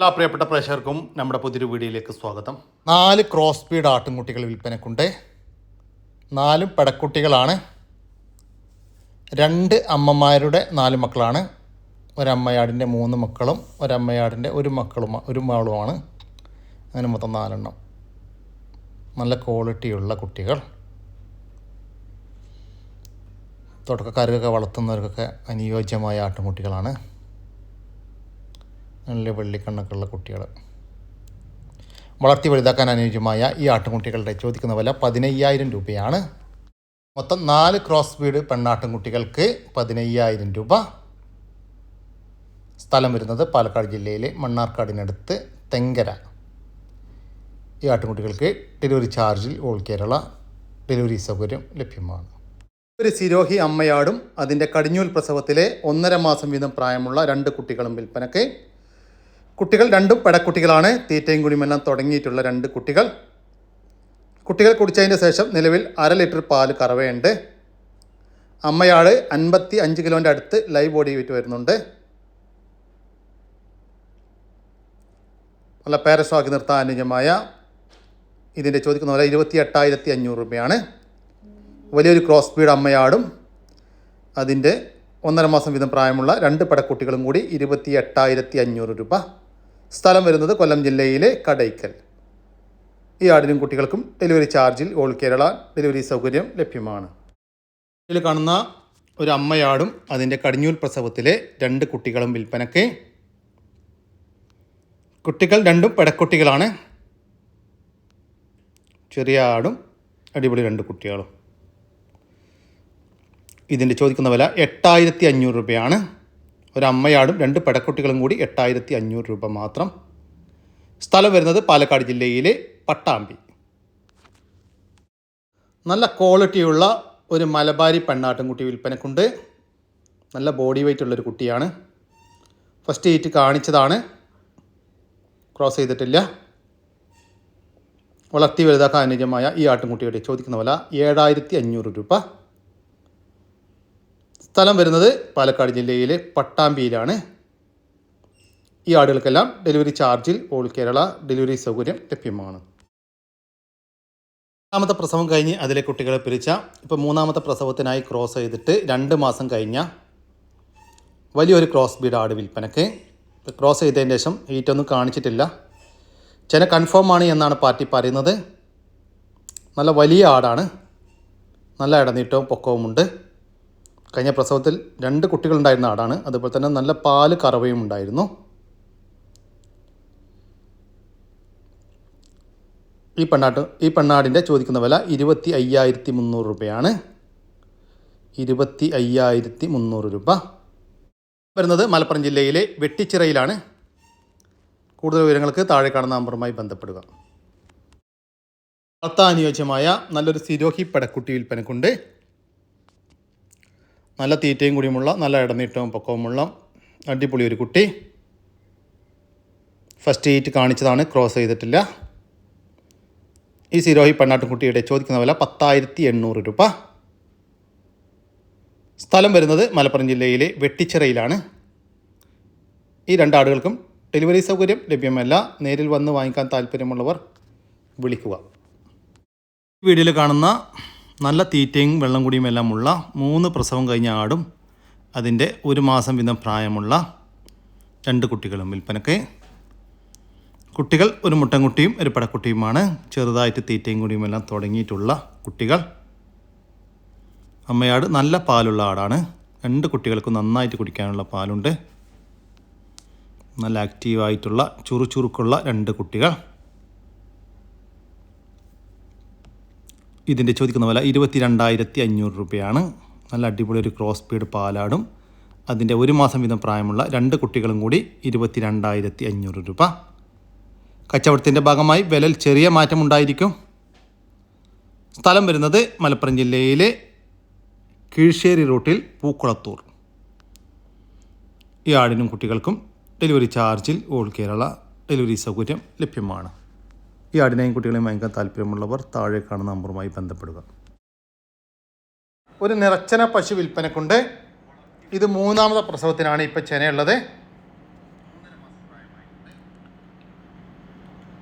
എല്ലാ പ്രിയപ്പെട്ട പ്രേക്ഷകർക്കും നമ്മുടെ പുതിയൊരു വീഡിയോയിലേക്ക് സ്വാഗതം. 4 ക്രോസ് ബീഡ് ആട്ടിൻകുട്ടികൾ വിൽപ്പനക്കുണ്ട്. 4 പെടക്കുട്ടികളാണ്. 2 അമ്മമാരുടെ 4 മക്കളാണ്. ഒരമ്മയാടിൻ്റെ 3 മക്കളും ഒരമ്മയാടിൻ്റെ ഒരു മകളുമാണ്. അങ്ങനെ മൊത്തം 4 എണ്ണം. നല്ല ക്വാളിറ്റിയുള്ള കുട്ടികൾ. തുടക്കക്കാർക്കൊക്കെ വളർത്തുന്നവർക്കൊക്കെ അനുയോജ്യമായ ആട്ടിൻകുട്ടികളാണ്. നല്ല വെള്ളിക്കണ്ണൊക്കെയുള്ള കുട്ടികൾ. വളർത്തി വലുതാക്കാൻ അനുയോജ്യമായ ഈ ആട്ടിൻകുട്ടികളുടെ ചോദിക്കുന്ന വില 15,000 രൂപയാണ്. മൊത്തം 4 ക്രോസ് ബീഡ് പെണ്ണാട്ടിൻകുട്ടികൾക്ക് 15,000 രൂപ. സ്ഥലം വരുന്നത് പാലക്കാട് ജില്ലയിലെ മണ്ണാർക്കാടിനടുത്ത് തെങ്കര. ഈ ആട്ടിൻകുട്ടികൾക്ക് ഡെലിവറി ചാർജിൽ ഓൾ കേരള ഡെലിവറി സൗകര്യം ലഭ്യമാണ്. ഒരു സിരോഹി അമ്മയാടും അതിൻ്റെ കടിഞ്ഞൂൽ പ്രസവത്തിലെ 1.5 മാസം വീതം പ്രായമുള്ള 2 കുട്ടികളും വിൽപ്പനക്ക്. കുട്ടികൾ 2 പെടക്കുട്ടികളാണ്. തീറ്റയും കുടിയുമെല്ലാം തുടങ്ങിയിട്ടുള്ള 2 കുട്ടികൾ. കുട്ടികൾ കുടിച്ചതിന് ശേഷം നിലവിൽ 1/2 ലിറ്റർ പാല് കറവയുണ്ട്. അമ്മയാട് 55 കിലോൻ്റെ അടുത്ത് ലൈവ് ബോഡി വെയിറ്റ് വരുന്നുണ്ട്. നല്ല പേരസ്വാക്കി നിർത്താൻ അനുയോജ്യമായ ഇതിൻ്റെ ചോദിക്കുന്ന പോലെ 28,500 രൂപയാണ്. വലിയൊരു ക്രോസ് ബീഡ് അമ്മയാടും അതിൻ്റെ 1.5 മാസം വീതം പ്രായമുള്ള 2 പെടക്കുട്ടികളും കൂടി 28,500 രൂപ. സ്ഥലം വരുന്നത് കൊല്ലം ജില്ലയിലെ കടയ്ക്കൽ. ഈ ആടിനും കുട്ടികൾക്കും ഡെലിവറി ചാർജിൽ ഓൾ കേരള ഡെലിവറി സൗകര്യം ലഭ്യമാണ്. ഇതിൽ കാണുന്ന ഒരു അമ്മയാടും അതിൻ്റെ കടിഞ്ഞൂൽ പ്രസവത്തിലെ 2 കുട്ടികളും വിൽപ്പനക്ക്. കുട്ടികൾ 2 പെടക്കുട്ടികളാണ്. ചെറിയ ആടും അടിപൊളി 2 കുട്ടികളും. ഇതിൻ്റെ ചോദിക്കുന്ന വില 8,500 രൂപയാണ്. ഒരമ്മയാടും 2 പെടക്കുട്ടികളും കൂടി 8,500 രൂപ മാത്രം. സ്ഥലം വരുന്നത് പാലക്കാട് ജില്ലയിലെ പട്ടാമ്പി. നല്ല ക്വാളിറ്റിയുള്ള ഒരു മലബാരി പെണ്ണാട്ടിൻകുട്ടി വിൽപ്പനക്കുണ്ട്. നല്ല ബോഡി വെയ്റ്റ് ഉള്ളൊരു കുട്ടിയാണ്. ഫസ്റ്റ് ഈറ്റ് കാണിച്ചതാണ്, ക്രോസ് ചെയ്തിട്ടില്ല. വളർത്തി വലുതാക്കാൻ അനുയോജ്യമായ ഈ ആട്ടിൻകുട്ടിയുടെ ചോദിക്കുന്ന വില 7,500 രൂപ. സ്ഥലം വരുന്നത് പാലക്കാട് ജില്ലയിലെ പട്ടാമ്പിയിലാണ്. ഈ ആടുകൾക്കെല്ലാം ഡെലിവറി ചാർജിൽ ഓൾ കേരള ഡെലിവറി സൗകര്യം ലഭ്യമാണ്. 2ാമത്തെ പ്രസവം കഴിഞ്ഞ് അതിലെ കുട്ടികളെ പിരിച്ച ഇപ്പോൾ 3ാമത്തെ പ്രസവത്തിനായി ക്രോസ് ചെയ്തിട്ട് 2 മാസം കഴിഞ്ഞ വലിയൊരു ക്രോസ് ബീഡ് ആട് വിൽപ്പനക്ക്. ക്രോസ് ചെയ്തതിന് ശേഷം ഹീറ്റൊന്നും കാണിച്ചിട്ടില്ല. ചെന കൺഫേം ആണ് എന്നാണ് പാർട്ടി പറയുന്നത്. നല്ല വലിയ ആടാണ്. നല്ല ഇടനീട്ടവും പൊക്കവുമുണ്ട്. കഴിഞ്ഞ പ്രസവത്തിൽ 2 കുട്ടികളുണ്ടായിരുന്ന ആടാണ്. അതുപോലെ തന്നെ നല്ല പാല് കറവയും ഉണ്ടായിരുന്നു. ഈ പെണ്ണാടിൻ്റെ ചോദിക്കുന്ന വില 25,300 രൂപയാണ്. 25,300 രൂപ. വരുന്നത് മലപ്പുറം ജില്ലയിലെ വെട്ടിച്ചിറയിലാണ്. കൂടുതൽ വിവരങ്ങൾക്ക് താഴെ കാണുന്ന നമ്പറുമായി ബന്ധപ്പെടുക. വളർത്താനുയോജ്യമായ നല്ലൊരു സിരോഹി പെടക്കുട്ടി വിൽപ്പനക്കുണ്ട്. നല്ല തീറ്റയും കൂടിയുമുള്ള നല്ല ഇടനീട്ടവും പൊക്കവുമുള്ള അടിപൊളി ഒരു കുട്ടി. ഫസ്റ്റ് ഈറ്റ് കാണിച്ചതാണ്, ക്രോസ് ചെയ്തിട്ടില്ല. ഈ സിരോഹി പെണ്ണാട്ടിൻകുട്ടിയുടെ ചോദിക്കുന്ന വില 10,800 രൂപ. സ്ഥലം വരുന്നത് മലപ്പുറം ജില്ലയിലെ വെട്ടിച്ചിറയിലാണ്. ഈ 2 ആടുകൾക്കും ഡെലിവറി സൗകര്യം ലഭ്യമല്ല. നേരിൽ വന്ന് വാങ്ങിക്കാൻ താല്പര്യമുള്ളവർ വിളിക്കുക. വീഡിയോയിൽ കാണുന്ന നല്ല തീറ്റയും വെള്ളം കുടിയും എല്ലാമുള്ള 3 പ്രസവം കഴിഞ്ഞ ആടും അതിൻ്റെ 1 മാസം വീതം പ്രായമുള്ള 2 കുട്ടികളും വിൽപ്പനക്ക്. കുട്ടികൾ ഒരു മുട്ടൻകുട്ടിയും ഒരു പെടക്കുട്ടിയുമാണ്. ചെറുതായിട്ട് തീറ്റയും കുടിയും എല്ലാം തുടങ്ങിയിട്ടുള്ള കുട്ടികൾ. അമ്മയാട് നല്ല പാലുള്ള ആടാണ്. 2 കുട്ടികൾക്കും നന്നായിട്ട് കുടിക്കാനുള്ള പാലുണ്ട്. നല്ല ആക്റ്റീവായിട്ടുള്ള ചുറുചുറുക്കുള്ള 2 കുട്ടികൾ. ഇതിൻ്റെ ചോദിക്കുന്ന വില 22,500 രൂപയാണ്. നല്ല അടിപൊളി ഒരു ക്രോസ് ബീഡ് പാലാടും അതിൻ്റെ 1 മാസം വീതം പ്രായമുള്ള 2 കുട്ടികളും കൂടി 22,500 രൂപ. കച്ചവടത്തിൻ്റെ ഭാഗമായി വിലയിൽ ചെറിയ മാറ്റമുണ്ടായിരിക്കും. സ്ഥലം വരുന്നത് മലപ്പുറം ജില്ലയിലെ കീഴ്ശ്ശേരി റൂട്ടിൽ പൂക്കുളത്തൂർ. ഈ ആടിനും കുട്ടികൾക്കും ഡെലിവറി ചാർജിൽ ഓൾ കേരള ഡെലിവറി സൗകര്യം ലഭ്യമാണ്. ഈ ആടിനെയും കുട്ടികളെയും വാങ്ങിക്കാൻ താല്പര്യമുള്ളവർ താഴെ കാണുന്ന നമ്പറുമായി ബന്ധപ്പെടുക. ഒരു നിറച്ചന പശു വിൽപ്പനക്കുണ്ട്. ഇത് 3ാമത്തെ പ്രസവത്തിനാണ് ഇപ്പോൾ ചെനയുള്ളത്.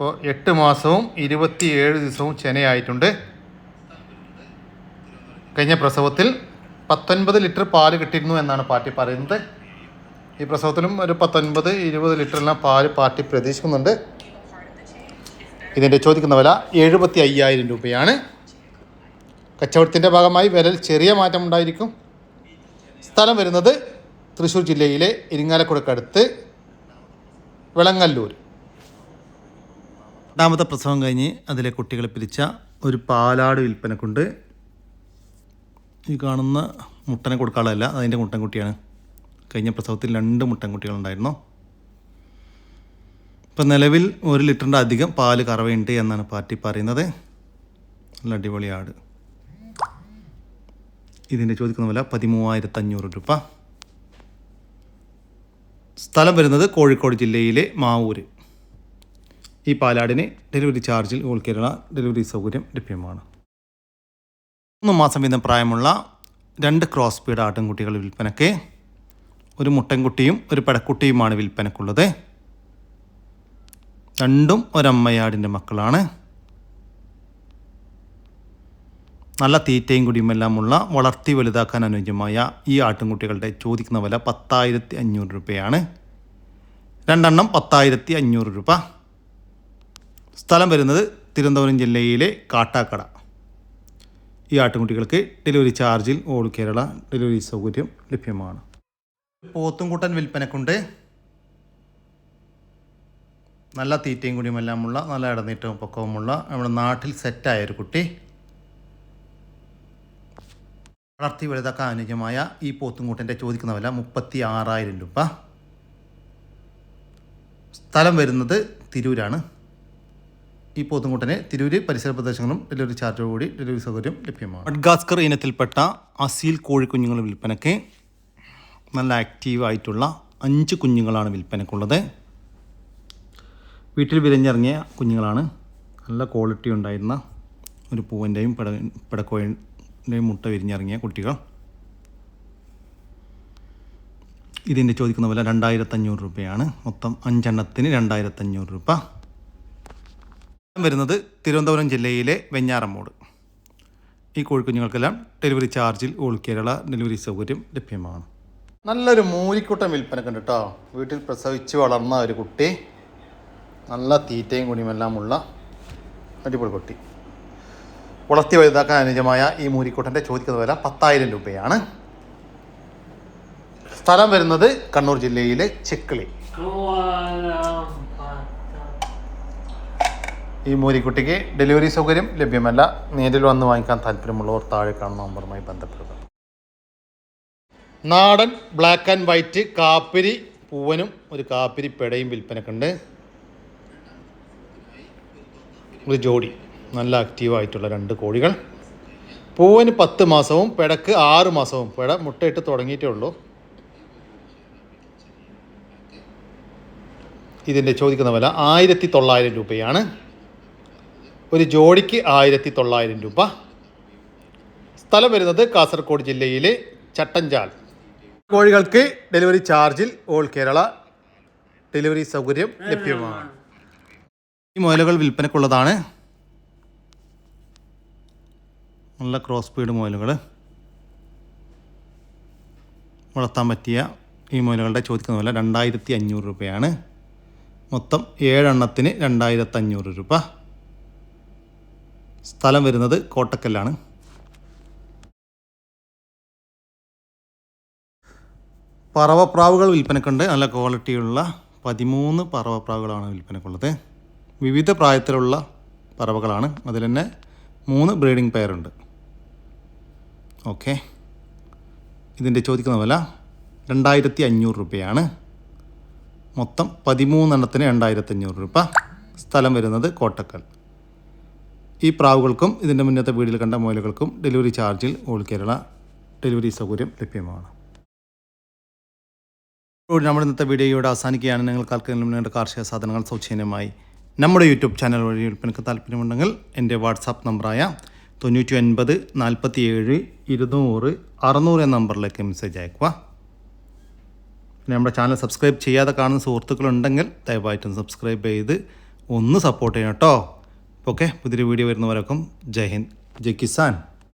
ഇപ്പോൾ 8 മാസവും 27 ദിവസവും ചെനയായിട്ടുണ്ട്. കഴിഞ്ഞ പ്രസവത്തിൽ 19 ലിറ്റർ പാല് കിട്ടിയിരുന്നു എന്നാണ് പാർട്ടി പറയുന്നത്. ഈ പ്രസവത്തിലും ഒരു 19-20 ലിറ്ററെല്ലാം പാല് പാർട്ടി പ്രതീക്ഷിക്കുന്നുണ്ട്. ഇതിൻ്റെ ചോദിക്കുന്ന വില 75,000 രൂപയാണ്. കച്ചവടത്തിൻ്റെ ഭാഗമായി വിലയിൽ ചെറിയ മാറ്റമുണ്ടായിരിക്കും. സ്ഥലം വരുന്നത് തൃശ്ശൂർ ജില്ലയിലെ ഇരിങ്ങാലക്കുടക്കടുത്ത് വിളങ്ങല്ലൂർ. രണ്ടാമത്തെ പ്രസവം കഴിഞ്ഞ് അതിലെ കുട്ടികളെ പിരിച്ച ഒരു പാലാട് വിൽപ്പനക്കുണ്ട്. ഈ കാണുന്ന മുട്ടനെ കൊടുക്കാനുള്ളതല്ല, അതിൻ്റെ മുട്ടൻകുട്ടിയാണ്. കഴിഞ്ഞ പ്രസവത്തിൽ 2 മുട്ടൻകുട്ടികളുണ്ടായിരുന്നു. ഇപ്പം നിലവിൽ 1 ലിറ്ററിൻ്റെ അധികം പാല് കറവയുണ്ട് എന്നാണ് പാർട്ടി പറയുന്നത്. നല്ല അടിപൊളി ആട്. ഇതിൻ്റെ ചോദിക്കുന്ന വില 13,500 രൂപ. സ്ഥലം വരുന്നത് കോഴിക്കോട് ജില്ലയിലെ മാവൂര്. ഈ പാലാടിന് ഡെലിവറി ചാർജിൽ ഓൾ കേരള ഡെലിവറി സൗകര്യം ലഭ്യമാണ്. 3 മാസം വീതം പ്രായമുള്ള 2 ക്രോസ് സ്പീഡ് ആട്ടിൻകുട്ടികൾ വിൽപ്പനയ്ക്ക്. ഒരു മുട്ടൻകുട്ടിയും ഒരു പെടക്കുട്ടിയുമാണ് വിൽപ്പനക്കുള്ളത്. രണ്ടും ഒരമ്മയാടിൻ്റെ മക്കളാണ്. നല്ല തീറ്റയും കുടിയുമെല്ലാമുള്ള വളർത്തി വലുതാക്കാൻ അനുയോജ്യമായ ഈ ആട്ടിൻകുട്ടികളുടെ ചോദിക്കുന്ന വില 10,500 രൂപയാണ്. 2 എണ്ണം 10,500 രൂപ. സ്ഥലം വരുന്നത് തിരുവനന്തപുരം ജില്ലയിലെ കാട്ടാക്കട. ഈ ആട്ടിൻകുട്ടികൾക്ക് ഡെലിവറി ചാർജിൽ ഓൾ കേരള ഡെലിവറി സൗകര്യം ലഭ്യമാണ്. പോത്തുംകുട്ടൻ വിൽപ്പനക്കുണ്ട്. നല്ല തീറ്റയും കുടിയുമെല്ലാമുള്ള നല്ല ഇടനീട്ടവും പൊക്കവുമുള്ള നമ്മുടെ നാട്ടിൽ സെറ്റായ ഒരു കുട്ടി. വളർത്തി വലുതാക്കാൻ അനുയോജ്യമായ ഈ പോത്തുംകൂട്ടൻ്റെ ചോദിക്കുന്ന വില 36,000 രൂപ. സ്ഥലം വരുന്നത് തിരൂരാണ്. ഈ പോത്തുംകൂട്ടന് തിരൂര് പരിസര പ്രദേശങ്ങളും ഡെലിവറി ചാർജോടുകൂടി ഡെലിവറി സൗകര്യം ലഭ്യമാണ്. മഡ്ഗാസ്കർ ഇനത്തിൽപ്പെട്ട അസീൽ കോഴിക്കുഞ്ഞുങ്ങൾ വിൽപ്പനയ്ക്ക്. നല്ല ആക്റ്റീവായിട്ടുള്ള 5 കുഞ്ഞുങ്ങളാണ് വിൽപ്പനക്കുള്ളത്. വീട്ടിൽ വിരിഞ്ഞിറങ്ങിയ കുഞ്ഞുങ്ങളാണ്. നല്ല ക്വാളിറ്റി ഉണ്ടായിരുന്ന ഒരു പൂവൻ്റെയും പെടക്കോഴിൻ്റെയും മുട്ട വിരിഞ്ഞിറങ്ങിയ കുട്ടികൾ. ഇതിൻ്റെ ചോദിക്കുന്ന വില 2,500 രൂപയാണ്. മൊത്തം 5 എണ്ണത്തിന് 2,500 രൂപ. വരുന്നത് തിരുവനന്തപുരം ജില്ലയിലെ വെഞ്ഞാറമ്മൂട്. ഈ കോഴിക്കുഞ്ഞുങ്ങൾക്കെല്ലാം ഡെലിവറി ചാർജിൽ ഓൾ കേരള ഡെലിവറി സൗകര്യം ലഭ്യമാണ്. നല്ലൊരു മൂരിക്കുട്ടൻ വിൽപ്പനക്കുണ്ട് കേട്ടോ. വീട്ടിൽ പ്രസവിച്ച് വളർന്ന ഒരു കുട്ടി. നല്ല തീറ്റയും കുടിയുമെല്ലാമുള്ള അടിപൊളി കുട്ടി. വളർത്തി വലുതാക്കാൻ അനുയോജ്യമായ ഈ മൂരിക്കുട്ടൻ്റെ ചോദിക്കുന്ന വില 10,000 രൂപയാണ്. സ്ഥലം വരുന്നത് കണ്ണൂർ ജില്ലയിലെ ചിക്കിളി. ഈ മൂരിക്കുട്ടിക്ക് ഡെലിവറി സൗകര്യം ലഭ്യമല്ല. നേരിൽ വന്ന് വാങ്ങിക്കാൻ താല്പര്യമുള്ളവർ താഴെ കാണുന്ന നമ്പറുമായി ബന്ധപ്പെടുക. നാടൻ ബ്ലാക്ക് ആൻഡ് വൈറ്റ് കാപ്പിരി പൂവനും ഒരു കാപ്പിരി പെടയും വിൽപ്പനക്കുണ്ട്. ഒരു ജോഡി നല്ല ആക്റ്റീവായിട്ടുള്ള 2 കോഴികൾ. പൂവന് 10 മാസവും പെടക്ക് 6 മാസവും. പെട മുട്ടയിട്ട് തുടങ്ങിയിട്ടേ ഉള്ളൂ. ഇതിൻ്റെ ചോദിക്കുന്ന വില 1,900 രൂപയാണ്. ഒരു ജോഡിക്ക് 1,900 രൂപ. സ്ഥലം വരുന്നത് കാസർഗോഡ് ജില്ലയിലെ ചട്ടഞ്ചാൽ. കോഴികൾക്ക് ഡെലിവറി ചാർജിൽ ഓൾ കേരള ഡെലിവറി സൗകര്യം ലഭ്യമാണ്. ഈ മുയലുകൾ വിൽപ്പനക്കുള്ളതാണ്. നല്ല ക്രോസ് സ്പീഡ് മുയലുകൾ. വളർത്താൻ പറ്റിയ ഈ മുയലുകളുടെ ചോദിക്കുന്ന വില 2,500 രൂപയാണ്. മൊത്തം 7 എണ്ണത്തിന് 2,500 രൂപ. സ്ഥലം വരുന്നത് കോട്ടക്കല്ലാണ്. പറവപ്രാവുകൾ വിൽപ്പനക്കുണ്ട്. നല്ല ക്വാളിറ്റിയുള്ള 13 പറവപ്രാവുകളാണ് വിൽപ്പനക്കുള്ളത്. വിവിധ പ്രായത്തിലുള്ള പറവകളാണ്. അതിൽ തന്നെ 3 ബ്രീഡിംഗ് പെയറുണ്ട്. ഓക്കെ. ഇതിൻ്റെ ചോദിക്കുന്ന വില 2,500 രൂപയാണ്. മൊത്തം 13 എണ്ണത്തിന് 2,500 രൂപ. സ്ഥലം വരുന്നത് കോട്ടക്കൽ. ഈ പ്രാവുകൾക്കും ഇതിൻ്റെ മുന്നത്തെ വീഡിയോയിൽ കണ്ട മുയലുകൾക്കും ഡെലിവറി ചാർജിൽ ഓൾ കേരള ഡെലിവറി സൗകര്യം ലഭ്യമാണ്. നമ്മുടെ ഇന്നത്തെ വീഡിയോയോട് അവസാനിക്കുകയാണ്. നിങ്ങൾക്ക് നിങ്ങളുടെ കാർഷിക സാധനങ്ങൾ സൗജന്യമായി നമ്മുടെ യൂട്യൂബ് ചാനൽ വഴി വിൽപ്പനയ്ക്ക് താല്പര്യമുണ്ടെങ്കിൽ എൻ്റെ വാട്സാപ്പ് നമ്പറായ 99 47 200 600 എന്ന നമ്പറിലേക്ക് മെസ്സേജ് അയക്കുക. പിന്നെ നമ്മുടെ ചാനൽ സബ്സ്ക്രൈബ് ചെയ്യാതെ കാണുന്ന സുഹൃത്തുക്കളുണ്ടെങ്കിൽ ദയവായിട്ടും സബ്സ്ക്രൈബ് ചെയ്ത് ഒന്ന് സപ്പോർട്ട് ചെയ്യണം കേട്ടോ. ഓക്കെ, പുതിയൊരു വീഡിയോ വരുന്നവരൊക്കെ ജയ് ഹിന്ദ്, ജയ് കിസാൻ.